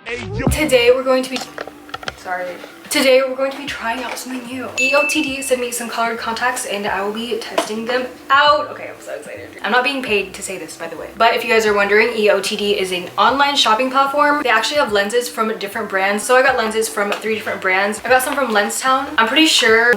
Today we're going to be trying out something new. EOTD sent me some colored contacts and I will be testing them out. Okay, I'm so excited. I'm not being paid to say this, by the way. But if you guys are wondering, EOTD is an online shopping platform. They actually have lenses from different brands. So I got lenses from 3 different brands. I got some from Lenstown. I'm pretty sure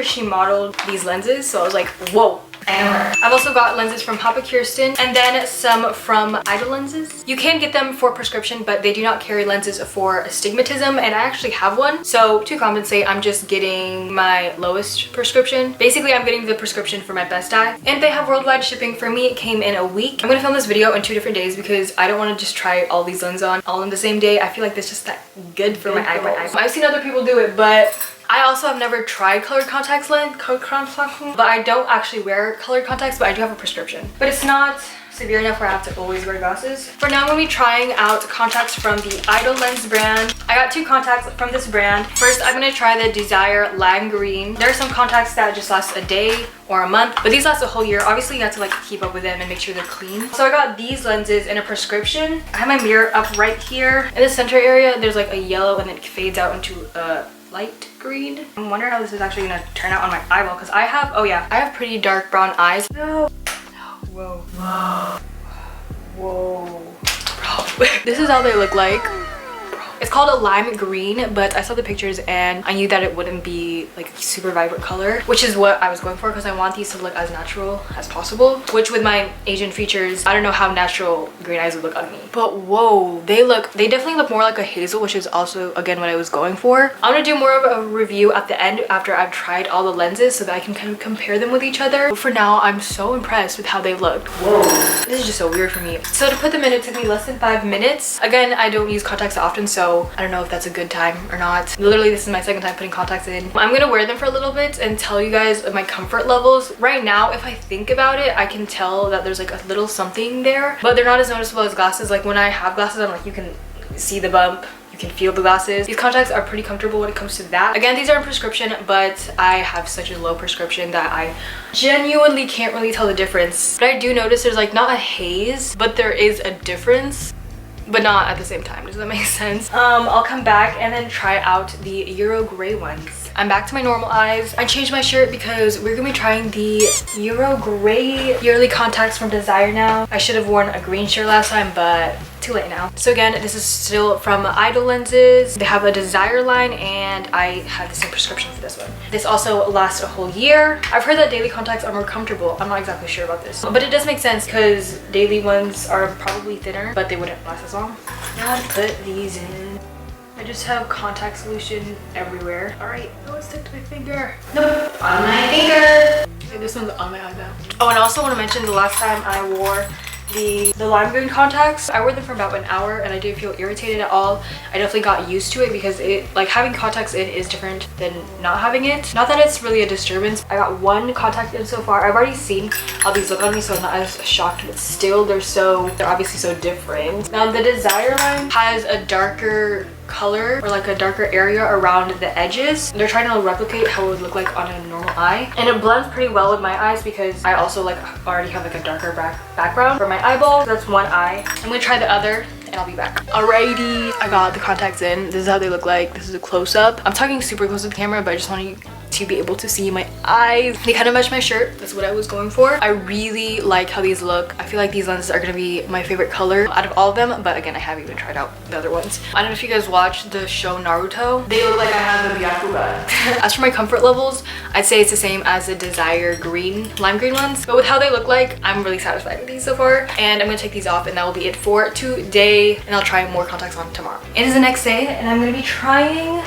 she modeled these lenses. So I was like, whoa. I've also got lenses from Happa Kristin and then some from Idol lenses. You can get them for prescription, but they do not carry lenses for astigmatism, and I actually have one. So to compensate, I'm just getting my lowest prescription. Basically, I'm getting the prescription for my best eye, and they have worldwide shipping. For me, it came in a week. I'm gonna film this video in 2 different days because I don't want to just try all these lenses on all in the same day. I feel like that's just not good for my eyeballs. I've seen other people do it, but I also have never tried colored contacts but I don't actually wear colored contacts, but I do have a prescription. But it's not severe enough where I have to always wear glasses. For now, I'm gonna be trying out contacts from the Idol Lens brand. I got 2 contacts from this brand. First, I'm gonna try the Desire Lime Green. There are some contacts that just last a day or a month, but these last a whole year. Obviously, you have to like keep up with them and make sure they're clean. So I got these lenses in a prescription. I have my mirror up right here. In the center area, there's like a yellow and then it fades out into a light green. I'm wondering how this is actually gonna turn out on my eyeball because I have, oh yeah, I have pretty dark brown eyes. No. Whoa. Whoa. Bro. This is how they look like. It's called a lime green, but I saw the pictures and I knew that it wouldn't be like super vibrant color, which is what I was going for because I want these to look as natural as possible, which with my Asian features, I don't know how natural green eyes would look on me. But whoa, they definitely look more like a hazel, which is also again what I was going for. I'm gonna do more of a review at the end after I've tried all the lenses so that I can kind of compare them with each other. But for now, I'm so impressed with how they look. Whoa, this is just so weird for me. So to put them in, it took me less than 5 minutes. Again, I don't use contacts often, so I don't know if that's a good time or not. Literally, this is my 2nd time putting contacts in. I'm gonna wear them for a little bit and tell you guys my comfort levels. Right now, if I think about it, I can tell that there's like a little something there, but they're not as noticeable as glasses. Like when I have glasses, I'm like, you can see the bump, you can feel the glasses. These contacts are pretty comfortable when it comes to that. Again, these are in prescription, but I have such a low prescription that I genuinely can't really tell the difference. But I do notice there's like not a haze, but there is a difference, but not at the same time. Does that make sense? I'll come back and then try out the Euro gray ones. I'm back to my normal eyes. I changed my shirt because we're gonna be trying the Euro gray yearly contacts from Desire now. I should have worn a green shirt last time, but too late now. So again, this is still from Idol lenses. They have a Desire line and I have the same prescription for this one. This also lasts a whole year. I've heard that daily contacts are more comfortable. I'm not exactly sure about this, but it does make sense because daily ones are probably thinner, but they wouldn't last as long. Now to put these in. I just have contact solution everywhere. All right, oh, it's stuck to my finger. Nope, on my finger. Okay, this one's on my eye now. Oh, and I also want to mention the last time I wore the lime green contacts, I wore them for about an hour and I didn't feel irritated at all. I definitely got used to it because it, like, having contacts in is different than not having it. Not that it's really a disturbance. I got 1 contact in so far. I've already seen how these look on me, so I'm not as shocked, but still they're obviously so different. Now the Desire line has a darker color or like a darker area around the edges. They're trying to replicate how it would look like on a normal eye, and it blends pretty well with my eyes because I also like already have like a darker background for my eyeball. So that's one eye. I'm gonna try the other and I'll be back. Alrighty, I got the contacts in. This is how they look like. This is a close-up. I'm talking super close to the camera, but I just want you to be able to see my eyes. They kind of match my shirt. That's what I was going for. I really like how these look. I feel like these lenses are gonna be my favorite color out of all of them, but again, I haven't even tried out the other ones. I don't know if you guys watch the show Naruto. They look like I have the Byakugan. As for my comfort levels, I'd say it's the same as the Desire green, lime green ones, but with how they look like, I'm really satisfied with these so far, and I'm gonna take these off and that will be it for today, and I'll try more contacts on tomorrow. It is the next day and I'm gonna be trying.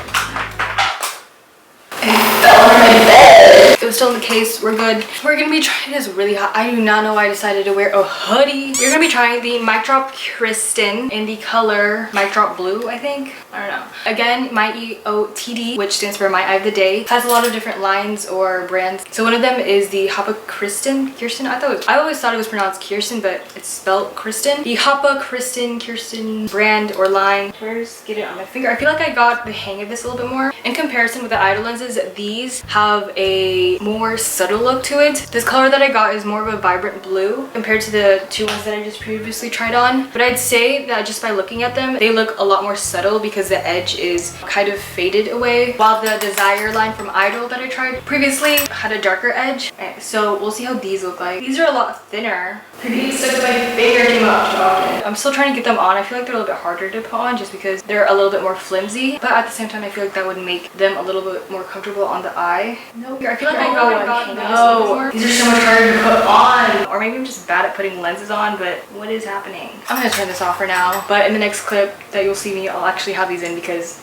It was still in the case. We're good. We're gonna be trying this really hot. I do not know why I decided to wear a hoodie. We're gonna be trying the micdrop Kristin in the color micdrop blue, I think. I don't know. Again, my EOTD, which stands for my eye of the day, has a lot of different lines or brands. So one of them is the Happa Kristin. I always thought it was pronounced Kirsten, but it's spelled Kristin. The Happa Kristin brand or line. First, get it on my finger. I feel like I got the hang of this a little bit more. In comparison with the Idol lenses, these have a more subtle look to it. This color that I got is more of a vibrant blue compared to the two ones that I just previously tried on. But I'd say that just by looking at them, they look a lot more subtle because the edge is kind of faded away, while the Desire line from Idol that I tried previously had a darker edge. Okay, so we'll see how these look like. These are a lot thinner. These stuck to my finger too much often. I'm still trying to get them on. I feel like they're a little bit harder to put on just because they're a little bit more flimsy, but at the same time I feel like that would make them a little bit more comfortable on the eye. No, I feel like I got one. No, these are so much harder to put on. Or maybe I'm just bad at putting lenses on, but what is happening? I'm gonna turn this off for now, but in the next clip that you'll see me, I'll actually have these in because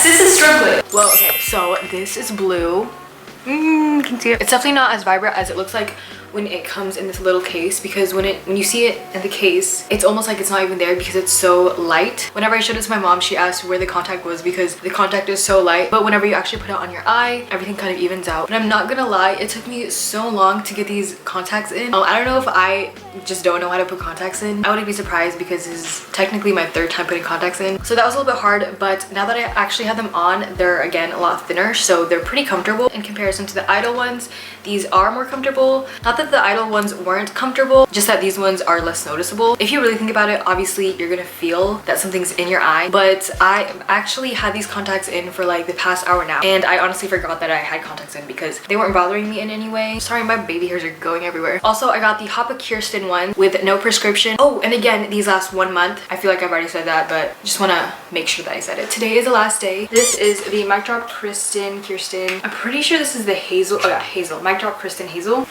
sis is struggling. Well, okay, so this is blue. You can see it. It's definitely not as vibrant as it looks like when it comes in this little case, because when you see it in the case, it's almost like it's not even there because it's so light. Whenever I showed it to my mom, she asked where the contact was because the contact is so light, but whenever you actually put it on your eye, everything kind of evens out. And I'm not gonna lie, it took me so long to get these contacts in. I don't know if I just don't know how to put contacts in. I wouldn't be surprised because this is technically my third time putting contacts in, so that was a little bit hard. But now that I actually have them on, they're again a lot thinner, so they're pretty comfortable in comparison to the Idol ones. These are more comfortable. Not that the Idol ones weren't comfortable, just that these ones are less noticeable. If you really think about it, obviously you're gonna feel that something's in your eye, but I actually had these contacts in for like the past hour now, and I honestly forgot that I had contacts in because they weren't bothering me in any way. Sorry, my baby hairs are going everywhere. Also, I got the Happa Kristin one with no prescription. Oh, and again, these last 1 month. I feel like I've already said that, but just wanna make sure that I said it. Today is the last day. This is the micdrop Kristin. I'm pretty sure this is the hazel. Oh yeah, hazel. Micdrop Kristin hazel.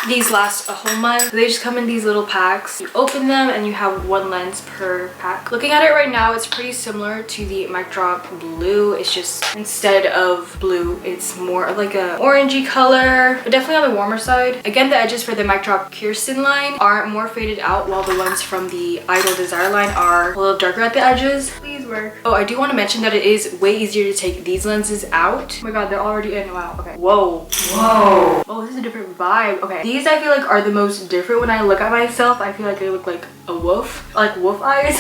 These last a whole month. They just come in these little packs. You open them and you have one lens per pack. Looking at it right now, it's pretty similar to the micdrop blue. It's just instead of blue, it's more of like a orangey color, but definitely on the warmer side. Again, the edges for the micdrop Kristin line are more faded out, while the ones from the Idol Desire line are a little darker at the edges. Please work. Oh, I do want to mention that it is way easier to take these lenses out. Oh my god, they're already in. Wow. Okay. Whoa. Oh, this is a different vibe. Okay. These I feel like are the most different. When I look at myself, I feel like I look like a wolf, like wolf eyes.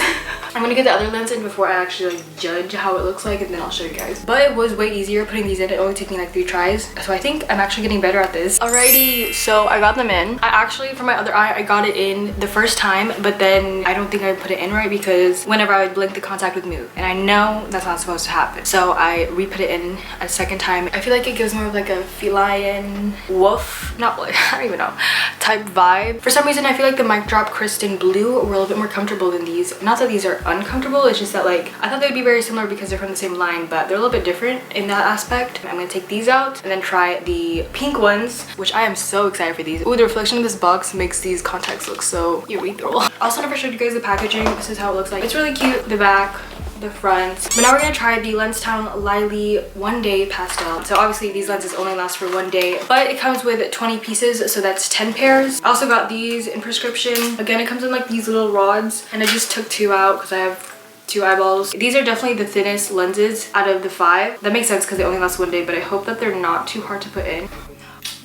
I'm gonna get the other lens in before I actually like judge how it looks like, and then I'll show you guys. But it was way easier putting these in. It only took me like 3 tries, so I think I'm actually getting better at this. Alrighty, so I got them in. I actually, for my other eye, I got it in the first time, but then I don't think I put it in right because whenever I would blink, the contact would move, and I know that's not supposed to happen. So I re-put it in a second time. I feel like it gives more of like a feline wolf, not like, I don't even know, type vibe. For some reason, I feel like the micdrop Kristin blue were a little bit more comfortable than these. Not that these are uncomfortable, it's just that like I thought they'd be very similar because they're from the same line, but they're a little bit different in that aspect. I'm gonna take these out and then try the pink ones, which I am so excited for these. Ooh, the reflection of this box makes these contacts look so urethral. I also never showed you guys the packaging. This is how it looks like. It's really cute, the back, the front. But now we're gonna try the Lenstown Lighly 1 day pastel. So obviously these lenses only last for 1 day, but it comes with 20 pieces, so that's 10 pairs. I also got these in prescription. Again, it comes in like these little rods, and I just took 2 out because I have 2 eyeballs. These are definitely the thinnest lenses out of the 5. That makes sense because they only last 1 day, but I hope that they're not too hard to put in.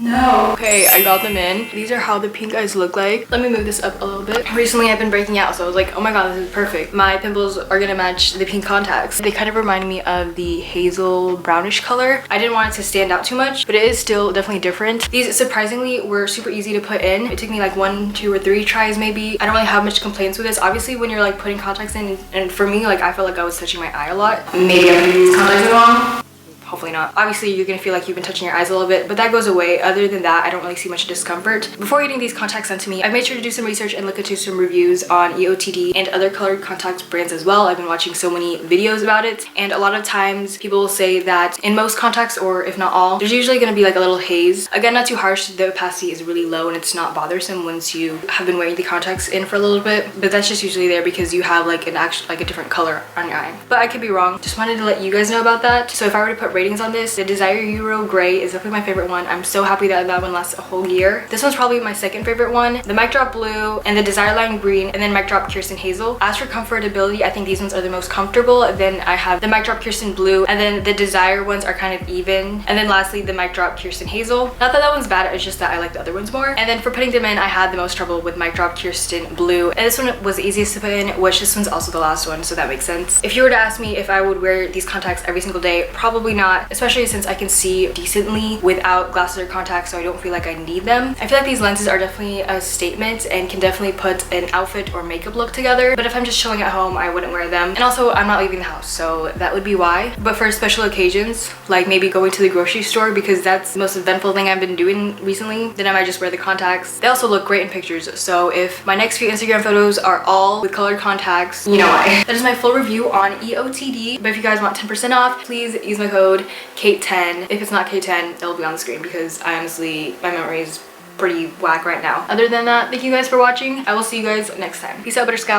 No. Okay, I got them in. These are how the pink eyes look like. Let me move this up a little bit. Recently I've been breaking out, so I was like, oh my god, this is perfect. My pimples are gonna match the pink contacts. They kind of remind me of the hazel brownish color. I didn't want it to stand out too much, but it is still definitely different. These surprisingly were super easy to put in. It took me like 1, 2, or 3 tries maybe. I don't really have much complaints with this. Obviously when you're like putting contacts in, and for me, like I felt like I was touching my eye a lot. Maybe I'm putting these contacts in wrong. Hopefully not. Obviously you're gonna feel like you've been touching your eyes a little bit, but that goes away. Other than that, I don't really see much discomfort. Before getting these contacts sent to me, I've made sure to do some research and look into some reviews on EOTD and other colored contact brands as well. I've been watching so many videos about it, and a lot of times people will say that in most contacts, or if not all, there's usually gonna be like a little haze. Again, not too harsh, the opacity is really low and it's not bothersome once you have been wearing the contacts in for a little bit, but that's just usually there because you have like a different color on your eye. But I could be wrong. Just wanted to let you guys know about that. So if I were to put ratings on this, the Desire Euro Gray is definitely my favorite one. I'm so happy that that one lasts a whole year. This one's probably my second favorite one. The micdrop Blue and the Desire Line Green, and then micdrop Kristin Hazel. As for comfortability, I think these ones are the most comfortable. Then I have the micdrop Kristin Blue, and then the Desire ones are kind of even. And then lastly, the micdrop Kristin Hazel. Not that that one's bad, it's just that I like the other ones more. And then for putting them in, I had the most trouble with micdrop Kristin Blue. And this one was the easiest to put in, which this one's also the last one, so that makes sense. If you were to ask me if I would wear these contacts every single day, probably not. not, especially since I can see decently without glasses or contacts, so I don't feel like I need them. I feel like these lenses are definitely a statement and can definitely put an outfit or makeup look together, but if I'm just chilling at home, I wouldn't wear them. And also, I'm not leaving the house, so that would be why. But for special occasions, like maybe going to the grocery store, because that's the most eventful thing I've been doing recently, then I might just wear the contacts. They also look great in pictures, so if my next few Instagram photos are all with colored contacts, you know why. That is my full review on EOTD, but if you guys want 10% off, please use my code KATE10. If it's not KATE10, it'll be on the screen because honestly, my memory is pretty whack right now. Other than that, thank you guys for watching. I will see you guys next time. Peace out, Butter Scout.